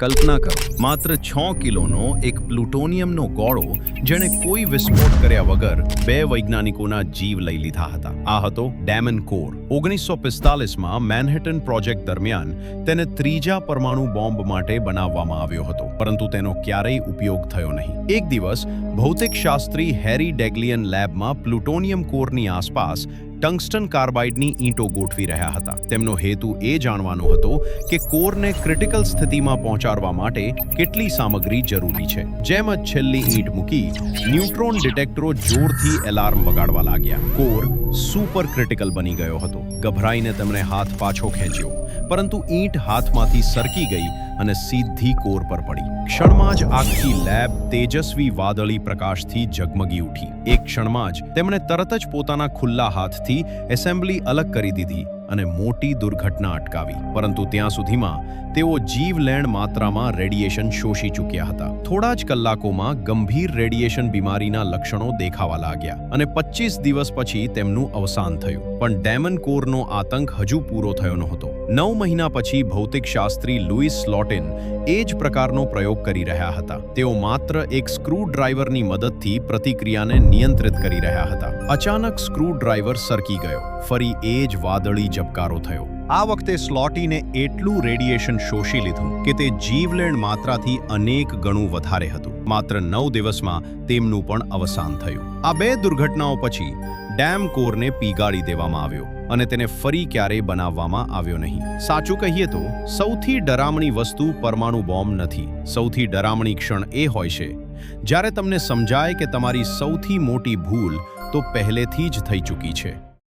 કલ્પના કરો, માત્ર 6 કિલોનો એક પ્લુટોનિયમનો ગોળો જેણે કોઈ વિસ્ફોટ કર્યા વગર 2 વૈજ્ઞાનિકોના જીવ લઈ લીધા હતા. આ હતો ડેમન કોર. 1945માં મેનહેટન પ્રોજેક્ટ દરમિયાન તેને ત્રીજા પરમાણુ બોમ્બ માટે બનાવવામાં આવ્યો હતો, પરંતુ તેનો ક્યારેય ઉપયોગ થયો નહીં. એક દિવસ ભૌતિકશાસ્ત્રી હેરી ડેગ્લિયન લેબમાં પ્લુટોનિયમ કોરની આસપાસ ટંગસ્ટન કાર્બાઇડની ઈંટો ગોઠવી રહ્યા હતા. તેમનો હેતુ એ જાણવાનો હતો કે કોરને ક્રિટિકલ સ્થિતિમાં પહોંચાડવા માટે કેટલી સામગ્રી જરૂરી છે. જેમ જ છેલ્લી ઈંટ મૂકી, ન્યુટ્રોન ડિટેક્ટરો જોરથી એલાર્મ વગાડવા લાગ્યા. કોર સુપર ક્રિટિકલ બની ગયો હતો. ગભરાઈને તેમણે હાથ પાછો ખેંચ્યો, પરંતુ ઈંટ હાથમાંથી સરકી ગઈ અને સીધી કોર પર પડી. ક્ષણમાં જ આખી લેબ તેજસ્વી વાદળી પ્રકાશથી ઝગમગી ઉઠી. એક ક્ષણમાં જ તેમણે તરત જ પોતાના ખુલ્લા હાથથી એસેમ્બલી અલગ કરી દીધી અને મોટી દુર્ઘટના અટકાવી. પરંતુ ત્યાં સુધીમાં તેઓ જીવલેણ માત્રામાં રેડિયેશન શોષી ચૂક્યા હતા. થોડા જ કલાકોમાં ગંભીર રેડિયેશન બીમારીના લક્ષણો દેખાવા લાગ્યા અને 25 દિવસ પછી તેમનું અવસાન થયું. પણ ડેમન કોરનો આતંક હજુ પૂરો થયો નહોતો. 9 મહિના પછી ભૌતિકશાસ્ત્રી લુઈસ સ્લોટિન એ જ પ્રકારનો પ્રયોગ કરી રહ્યા હતા. તેઓ માત્ર એક સ્ક્રૂ ડ્રાઈવરની મદદથી પ્રતિક્રિયાને નિયંત્રિત કરી રહ્યા હતા. અચાનક સ્ક્રૂ ડ્રાઈવર સરકી ગયો. ફરી એ જ વાદળી ઝબકારો થયો. આ વખતે સ્લોટીને એટલું રેડિયેશન શોષી લીધું કે તે જીવલેણ માત્રાથી અનેક ગણું વધારે હતું. માત્ર 9 દિવસમાં તેમનું પણ અવસાન થયું. આ 2 દુર્ઘટનાઓ પછી ડેમ કોરને પીગાળી દેવામાં આવ્યો અને તેને ફરી ક્યારેય બનાવવામાં આવ્યો નહીં. સાચું કહીએ તો સૌથી ડરામણી વસ્તુ પરમાણુ બોમ્બ નથી. સૌથી ડરામણી ક્ષણ એ હોય છે જ્યારે તમને સમજાય કે તમારી સૌથી મોટી ભૂલ તો પહેલેથી જ થઈ ચૂકી છે.